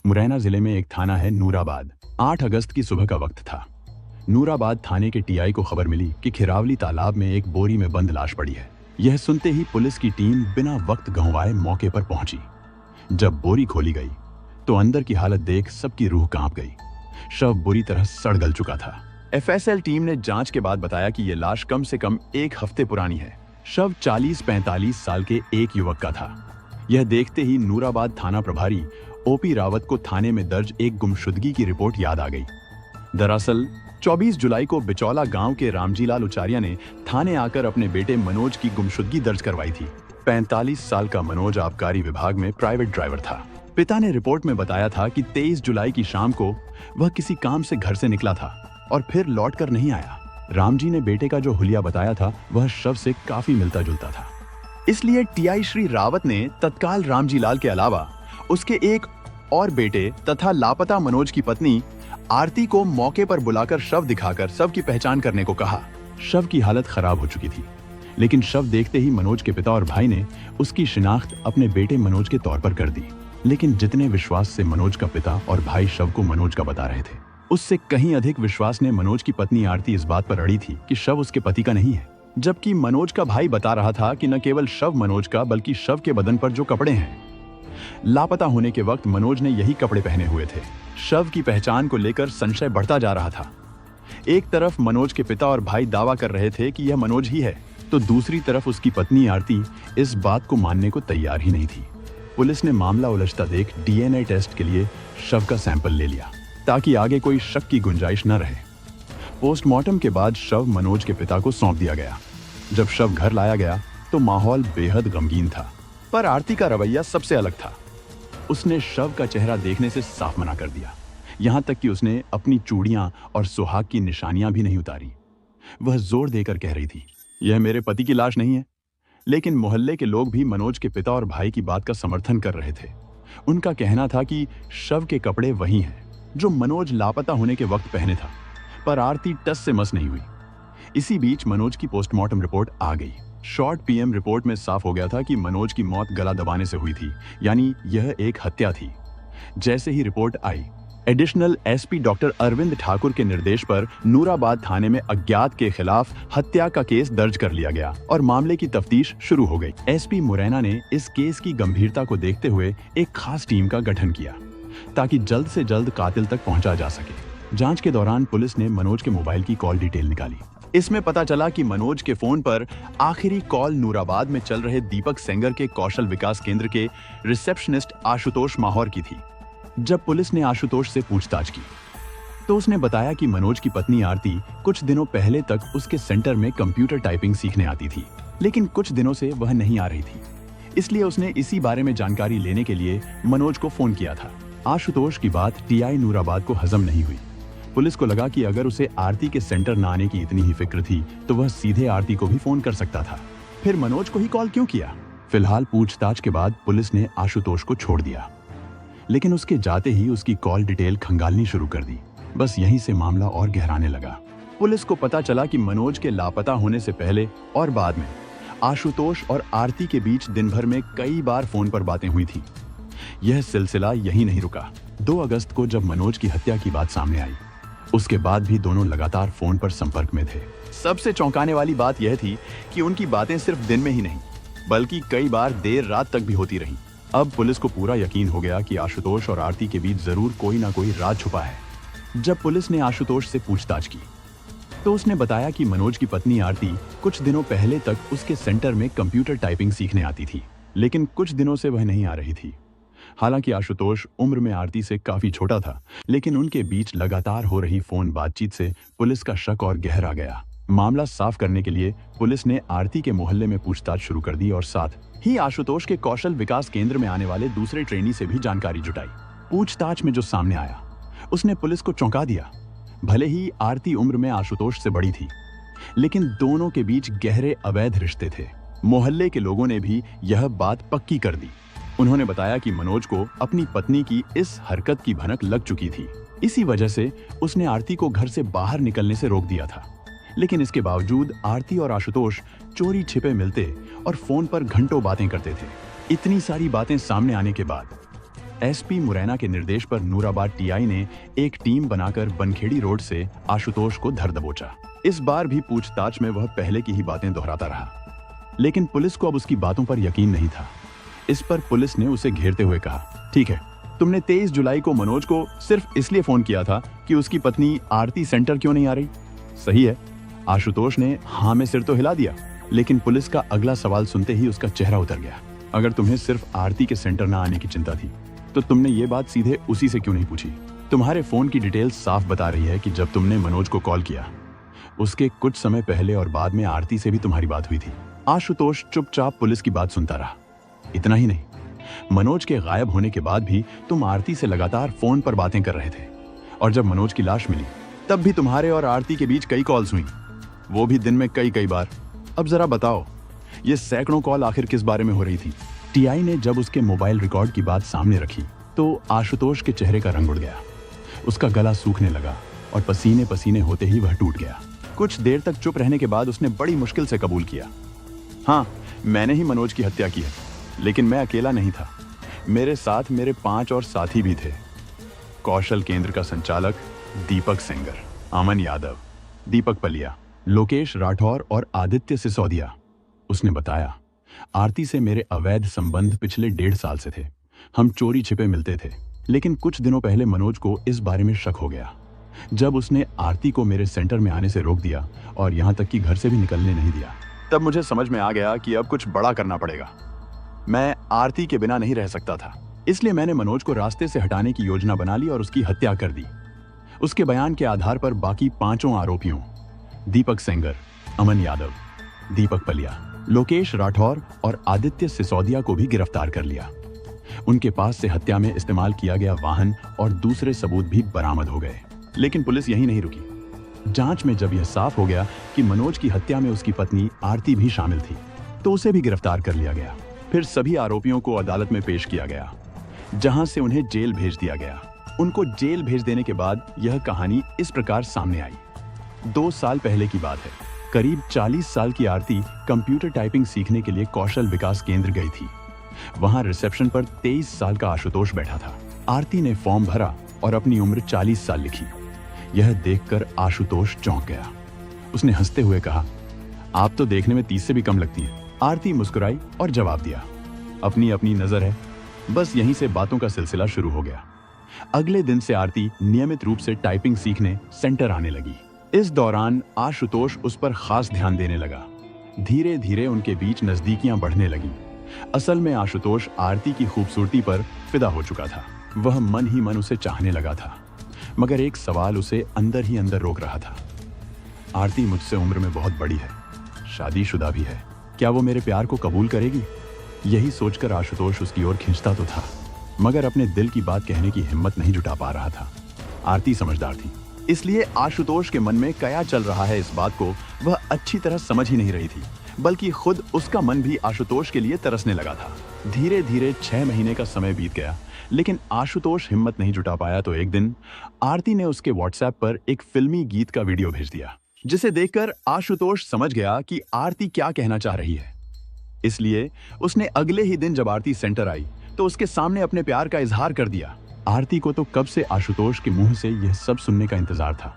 मुरैना जिले में एक थाना है नूराबाद। 8 अगस्त की सुबह का वक्त था। नूराबाद थाने के टीआई को खबर मिली कि खिरावली तालाब में एक बोरी में बंद लाश पड़ी है। यह सुनते ही पुलिस की टीम बिना वक्त गंवाए मौके पर पहुंची। जब बोरी खोली गई तो अंदर की हालत देख सबकी रूह कांप गई। शव बुरी तरह सड़ गल चुका था। एफएसएल टीम ने जांच के बाद बताया कि यह लाश कम से कम 1 हफ्ते पुरानी है। शव 40-45 साल के एक युवक का था। यह देखते ही नूराबाद थाना प्रभारी ओपी रावत को थाने में दर्ज एक गुमशुदगी की रिपोर्ट याद आ गई। दरअसल 24 जुलाई को बिचौला गांव के रामजीलाल उचारिया ने थाने आकर अपने बेटे मनोज की गुमशुदगी दर्ज करवाई थी। 45 साल का मनोज आबकारी विभाग में प्राइवेट ड्राइवर था। पिता ने रिपोर्ट में बताया था कि 23 जुलाई की शाम को वह किसी काम से घर से निकला था और फिर लौटकर नहीं आया। रामजी ने बेटे का जो हुलिया बताया था वह शव से काफी मिलता जुलता था। इसलिए टीआई श्री रावत ने तत्काल रामजीलाल के अलावा उसके एक और बेटे तथा लापता मनोज की पत्नी आरती को मौके पर बुलाकर शव दिखाकर शव की पहचान करने को कहा। शव की हालत खराब हो चुकी थी, लेकिन शव देखते ही मनोज के पिता और भाई ने उसकी शिनाख्त अपने बेटे मनोज के तौर पर कर दी। लेकिन जितने विश्वास से मनोज का पिता और भाई शव को मनोज का बता रहे थे, उससे कहीं अधिक विश्वास ने मनोज की पत्नी आरती इस बात पर अड़ी थी कि शव उसके पति का नहीं है। जबकि मनोज का भाई बता रहा था कि न केवल शव मनोज का बल्कि शव के बदन पर जो कपड़े हैं, लापता होने के वक्त मनोज ने यही कपड़े पहने हुए थे। शव की पहचान को लेकर संशय बढ़ता जा रहा था। एक तरफ मनोज के पिता और भाई दावा कर रहे थे कि यह मनोज ही है, तो दूसरी तरफ उसकी पत्नी आरती इस बात को मानने को तैयार ही नहीं थी। पुलिस ने मामला उलझता देख डीएनए टेस्ट के लिए शव का सैंपल ले लिया ताकि आगे कोई शक की गुंजाइश न रहे। पोस्टमार्टम के बाद शव मनोज के पिता को सौंप दिया गया। जब शव घर लाया गया तो माहौल बेहद गमगीन था, पर आरती का रवैया सबसे अलग था। उसने शव का चेहरा देखने से साफ मना कर दिया। यहां तक कि उसने अपनी चूड़ियां और सुहाग की निशानियां भी नहीं उतारी। वह जोर देकर कह रही थी, यह मेरे पति की लाश नहीं है। लेकिन मोहल्ले के लोग भी मनोज के पिता और भाई की बात का समर्थन कर रहे थे। उनका कहना था कि शव के कपड़े वही हैं जो मनोज लापता होने के वक्त पहने था। पर आरती टस से मस नहीं हुई। इसी बीच मनोज की पोस्टमार्टम रिपोर्ट आ गई। शॉर्ट पीएम रिपोर्ट में साफ हो गया था कि मनोज की मौत गला दबाने से हुई थी, यानी यह एक हत्या थी। जैसे ही रिपोर्ट आई, additional SP doctor Arvind Thakur के निर्देश पर नूराबाद थाने में अज्ञात के खिलाफ हत्या का केस दर्ज कर लिया गया और मामले की तफ्तीश शुरू हो गई। एसपी मुरैना ने इस केस की गंभीरता को देखते हुए एक खास टीम का गठन किया ताकि जल्द से जल्द कातिल तक पहुंचा जा सके। जांच के दौरान पुलिस ने मनोज के मोबाइल की कॉल डिटेल निकाली। इसमें पता चला कि मनोज के फोन पर आखिरी कॉल नूराबाद में चल रहे दीपक सेंगर के कौशल विकास केंद्र के रिसेप्शनिस्ट आशुतोष माहौर की थी। जब पुलिस ने आशुतोष से पूछताछ की तो उसने बताया कि मनोज की पत्नी आरती कुछ दिनों पहले तक उसके सेंटर में कंप्यूटर टाइपिंग सीखने आती थी, लेकिन कुछ दिनों से वह नहीं आ रही थी। इसलिए उसने इसी बारे में जानकारी लेने के लिए मनोज को फोन किया था। आशुतोष की बात टीआई नूराबाद को हजम नहीं हुई। पुलिस को लगा कि अगर उसे आरती के सेंटर न आने की इतनी ही फिक्र थी तो वह सीधे आरती को भी फोन कर सकता था। फिर मनोज को ही कॉल क्यों किया? फिलहाल पूछताछ के बाद पुलिस ने आशुतोष को छोड़ दिया, लेकिन उसके जाते ही उसकी कॉल डिटेल खंगालनी शुरू कर दी। बस यहीं से मामला और गहराने लगा। पुलिस को पता चला कि मनोज के लापता होने से पहले और बाद में आशुतोष और आरती के बीच दिन भर में कई बार फोन पर बातें हुई थी। यह सिलसिला यहीं नहीं रुका। 2 अगस्त को जब मनोज की हत्या की बात सामने आई, उसके बाद भी दोनों लगातार फोन पर संपर्क में थे। सबसे चौंकाने वाली बात यह थी कि उनकी बातें सिर्फ दिन में ही नहीं बल्कि कई बार देर रात तक भी होती रहीं। अब पुलिस को पूरा यकीन हो गया कि आशुतोष और आरती के बीच जरूर कोई ना कोई राज छुपा है। जब पुलिस ने आशुतोष से पूछताछ की तो उसने बताया कि मनोज की पत्नी आरती कुछ दिनों पहले तक उसके सेंटर में कंप्यूटर टाइपिंग सीखने आती थी, लेकिन कुछ दिनों से वह नहीं आ रही थी। हालांकि आशुतोष उम्र में आरती से काफी छोटा था, लेकिन उनके बीच लगातार हो रही फोन बातचीत से पुलिस का शक और गहरा गया। मामला साफ करने के लिए पुलिस ने आरती के मोहल्ले में पूछताछ शुरू कर दी और साथ ही आशुतोष के कौशल विकास केंद्र में आने वाले दूसरे ट्रेनी से भी जानकारी जुटाई। पूछताछ में जो सामने आया उसने पुलिस को चौंका दिया। भले ही आरती उम्र में आशुतोष से बड़ी थी, लेकिन दोनों के बीच गहरे अवैध रिश्ते थे। मोहल्ले के लोगों ने भी यह बात पक्की कर दी। उन्होंने बताया कि मनोज को अपनी पत्नी की इस हरकत की भनक लग चुकी थी। इसी वजह से उसने आरती को घर से बाहर निकलने से रोक दिया था। लेकिन इसके बावजूद आरती और आशुतोष चोरी छिपे मिलते और फोन पर घंटों बातें करते थे। इतनी सारी बातें सामने आने के बाद एसपी मुरैना के निर्देश पर नूराबाद टीआई ने एक टीम बनाकर बनखेड़ी रोड से आशुतोष को धर दबोचा। इस बार भी पूछताछ में वह पहले की ही बातें दोहराता रहा, लेकिन पुलिस को अब उसकी बातों पर यकीन नहीं था। इस पर पुलिस ने उसे घेरते हुए कहा, ठीक है, तुमने 23 जुलाई को मनोज को सिर्फ इसलिए फोन किया था कि उसकी पत्नी आरती सेंटर क्यों नहीं आ रही? सही है। आशुतोष ने हाँ में सिर तो हिला दिया, लेकिन पुलिस का अगला सवाल सुनते ही उसका चेहरा उतर गया। अगर तुम्हें सिर्फ आरती के सेंटर ना आने की चिंता थी तो तुमने ये बात सीधे उसी से क्यों नहीं पूछी? तुम्हारे फोन की डिटेल साफ बता रही है कि जब तुमने मनोज को कॉल किया उसके कुछ समय पहले और बाद में आरती से भी तुम्हारी बात हुई थी। आशुतोष चुपचाप पुलिस की बात सुनता रहा। इतना ही नहीं, मनोज के गायब होने के बाद भी तुम आरती से लगातार फोन पर बातें कर रहे थे, और जब मनोज की लाश मिली तब भी तुम्हारे और आरती के बीच कई कॉल्स हुई, वो भी दिन में कई बार। अब जरा बताओ, ये सैकड़ों कॉल आखिर किस बारे में हो रही थी? टीआई ने जब उसके मोबाइल रिकॉर्ड की बात सामने रखी तो आशुतोष के चेहरे का रंग उड़ गया। उसका गला सूखने लगा और पसीने पसीने होते ही वह टूट गया। कुछ देर तक चुप रहने के बाद उसने बड़ी मुश्किल से कबूल किया, हाँ, मैंने ही मनोज की हत्या की है, लेकिन मैं अकेला नहीं था। मेरे साथ मेरे 5 और साथी भी थे। कौशल केंद्र का संचालक दीपक सेंगर, अमन यादव, दीपक पलिया, लोकेश राठौर और आदित्य सिसोदिया। उसने बताया, आरती से मेरे अवैध संबंध पिछले 1.5 साल से थे। हम चोरी छिपे मिलते थे, लेकिन कुछ दिनों पहले मनोज को इस बारे में शक हो गया। जब उसने आरती को मेरे सेंटर में आने से रोक दिया और यहाँ तक कि घर से भी निकलने नहीं दिया, तब मुझे समझ में आ गया कि अब कुछ बड़ा करना पड़ेगा। मैं आरती के बिना नहीं रह सकता था, इसलिए मैंने मनोज को रास्ते से हटाने की योजना बना ली और उसकी हत्या कर दी। उसके बयान के आधार पर बाकी 5 आरोपियों दीपक सेंगर, अमन यादव, दीपक पलिया, लोकेश राठौर और आदित्य सिसोदिया को भी गिरफ्तार कर लिया। उनके पास से हत्या में इस्तेमाल किया गया वाहन और दूसरे सबूत भी बरामद हो गए। लेकिन पुलिस यहीं नहीं रुकी। जांच में जब यह साफ हो गया कि मनोज की हत्या में उसकी पत्नी आरती भी शामिल थी, तो उसे भी गिरफ्तार कर लिया गया। फिर सभी आरोपियों को अदालत में पेश किया गया, जहां से उन्हें जेल भेज दिया गया। उनको जेल भेज देने के बाद यह कहानी इस प्रकार सामने आई। 2 साल पहले की बात है। करीब 40 साल की आरती कंप्यूटर टाइपिंग सीखने के लिए कौशल विकास केंद्र गई थी। वहां रिसेप्शन पर 23 साल का आशुतोष बैठा था। आरती ने फॉर्म भरा और अपनी उम्र 40 साल लिखी। यह देखकर आशुतोष चौंक गया। उसने हंसते हुए कहा, आप तो देखने में 30 से भी कम लगती हैं। आरती मुस्कुराई और जवाब दिया, अपनी अपनी नजर है। बस यहीं से बातों का सिलसिला शुरू हो गया। अगले दिन से आरती नियमित रूप से टाइपिंग सीखने सेंटर आने लगी। इस दौरान आशुतोष उस पर खास ध्यान देने लगा। धीरे धीरे उनके बीच नजदीकियां बढ़ने लगी। असल में आशुतोष आरती की खूबसूरती पर फिदा हो चुका था। वह मन ही मन उसे चाहने लगा था, मगर एक सवाल उसे अंदर ही अंदर रोक रहा था। आरती मुझसे उम्र में बहुत बड़ी है, शादीशुदा भी है, क्या वो मेरे प्यार को कबूल करेगी? यही सोचकर आशुतोष उसकी ओर खींचता तो था, मगर अपने दिल की बात कहने की हिम्मत नहीं जुटा पा रहा था। आरती समझदार थी, इसलिए आशुतोष के मन में क्या चल रहा है इस बात को वह अच्छी तरह समझ ही नहीं रही थी, बल्कि खुद उसका मन भी आशुतोष के लिए तरसने लगा था। धीरे धीरे 6 महीने का समय बीत गया, लेकिन आशुतोष हिम्मत नहीं जुटा पाया। तो एक दिन आरती ने उसके व्हाट्सएप पर एक फिल्मी गीत का वीडियो भेज दिया, जिसे देखकर आशुतोष समझ गया कि आरती क्या कहना चाह रही है। इसलिए उसने अगले ही दिन जब आरती सेंटर आई तो उसके सामने अपने प्यार का इजहार कर दिया। आरती को तो कब से आशुतोष के मुंह से यह सब सुनने का इंतजार था,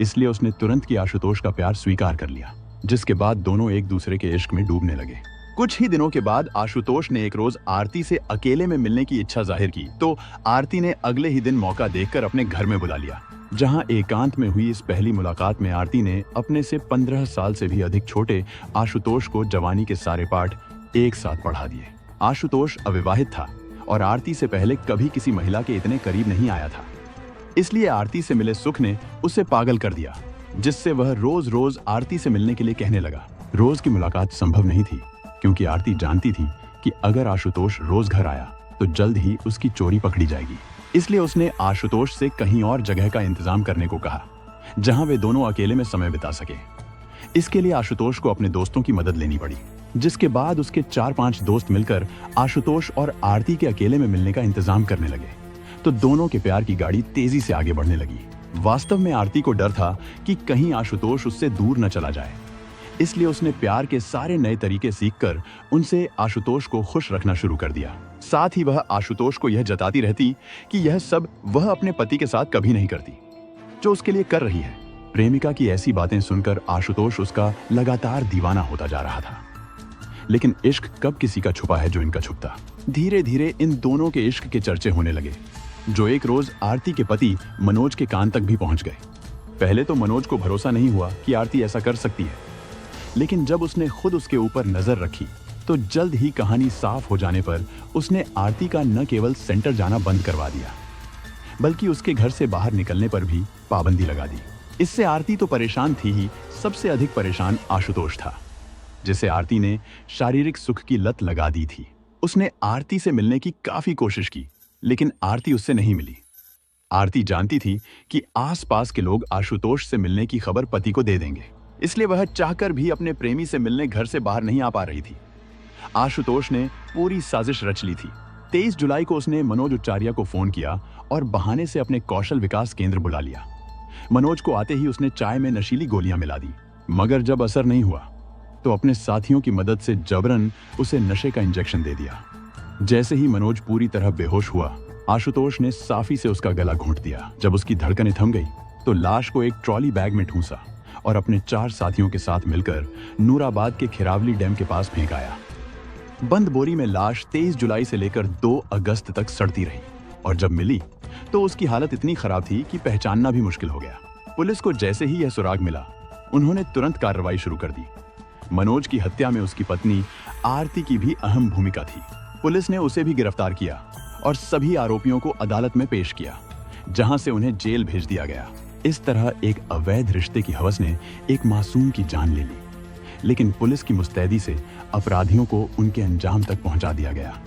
इसलिए उसने तुरंत की आशुतोष का प्यार स्वीकार कर लिया, जिसके बाद दोनों एक दूसरे के इश्क में डूबने लगे। कुछ ही दिनों के बाद आशुतोष ने एक रोज आरती से अकेले में मिलने की इच्छा जाहिर की, तो आरती ने अगले ही दिन मौका देखकर अपने घर में बुला लिया, जहां एकांत में हुई इस पहली मुलाकात में आरती ने अपने से 15 साल से भी अधिक छोटे आशुतोष को जवानी के सारे पाठ एक साथ पढ़ा दिए। आशुतोष अविवाहित था और आरती से पहले कभी किसी महिला के इतने करीब नहीं आया था, इसलिए आरती से मिले सुख ने उसे पागल कर दिया, जिससे वह रोज रोज आरती से मिलने के लिए कहने लगा। रोज की मुलाकात संभव नहीं थी, क्योंकि आरती जानती थी कि अगर आशुतोष रोज घर आया तो जल्द ही उसकी चोरी पकड़ी जाएगी। इसलिए उसने आशुतोष से कहीं और जगह का इंतजाम करने को कहा, जहां वे दोनों अकेले में समय बिता सके। इसके लिए आशुतोष को अपने दोस्तों की मदद लेनी पड़ी, जिसके बाद उसके 4-5 दोस्त मिलकर आशुतोष और आरती के अकेले में मिलने का इंतजाम करने लगे। तो दोनों के प्यार की गाड़ी तेजी से आगे बढ़ने लगी। वास्तव में आरती को डर था कि कहीं आशुतोष उससे दूर न चला जाए, इसलिए उसने प्यार के सारे नए तरीके सीखकर उनसे आशुतोष को खुश रखना शुरू कर दिया। साथ ही वह आशुतोष को यह जताती रहती कि यह सब वह अपने पति के साथ कभी नहीं करती, जो उसके लिए कर रही है। प्रेमिका की ऐसी बातें सुनकर आशुतोष उसका लगातार दीवाना होता जा रहा था। लेकिन इश्क कब किसी का छुपा है जो इनका छुपता। धीरे धीरे इन दोनों के इश्क के चर्चे होने लगे, जो एक रोज आरती के पति मनोज के कान तक भी पहुंच गए। पहले तो मनोज को भरोसा नहीं हुआ कि आरती ऐसा कर सकती है, लेकिन जब उसने खुद उसके ऊपर नजर रखी तो जल्द ही कहानी साफ हो जाने पर उसने आरती का न केवल सेंटर जाना बंद करवा दिया, बल्कि उसके घर से बाहर निकलने पर भी पाबंदी लगा दी। इससे आरती तो परेशान थी ही, सबसे अधिक परेशान आशुतोष था, जिसे आरती ने शारीरिक सुख की लत लगा दी थी। उसने आरती से मिलने की काफी कोशिश की, लेकिन आरती उससे नहीं मिली। आरती जानती थी कि आसपास के लोग आशुतोष से मिलने की खबर पति को दे देंगे, इसलिए वह चाहकर भी अपने प्रेमी से मिलने घर से बाहर नहीं आ पा रही थी। आशुतोष ने पूरी साजिश रच ली थी। 23 जुलाई को उसने मनोज उच्चारिया को फोन किया और बहाने से अपने कौशल विकास केंद्र बुला लिया। मनोज को आते ही उसने चाय में नशीली गोलियां मिला दी, मगर जब असर नहीं हुआ तो अपने साथियों की मदद से जबरन उसे नशे का इंजेक्शन दे दिया। जैसे ही मनोज पूरी तरह बेहोश हुआ, आशुतोष ने साफी से उसका गला घोंट दिया। जब उसकी धड़कनें थम गई तो लाश को एक ट्रॉली बैग में ठूंसा और अपने 4 साथियों के साथ मिलकर नूराबाद के खिरावली डैम के पास फेंक आया। बंद बोरी में लाश 23 जुलाई से लेकर 2 अगस्त तक सड़ती रही और जब मिली तो उसकी हालत इतनी खराब थी कि पहचानना भी मुश्किल हो गया। पुलिस को जैसे ही यह सुराग मिला, उन्होंने तुरंत कार्रवाई शुरू कर दी। मनोज की हत्या में उसकी पत्नी आरती की भी अहम भूमिका थी। पुलिस ने उसे भी गिरफ्तार किया और सभी आरोपियों को अदालत में पेश किया, जहां से उन्हें जेल भेज दिया गया। इस तरह एक अवैध रिश्ते की हवस ने एक मासूम की जान ले ली, लेकिन पुलिस की मुस्तैदी से अपराधियों को उनके अंजाम तक पहुंचा दिया गया।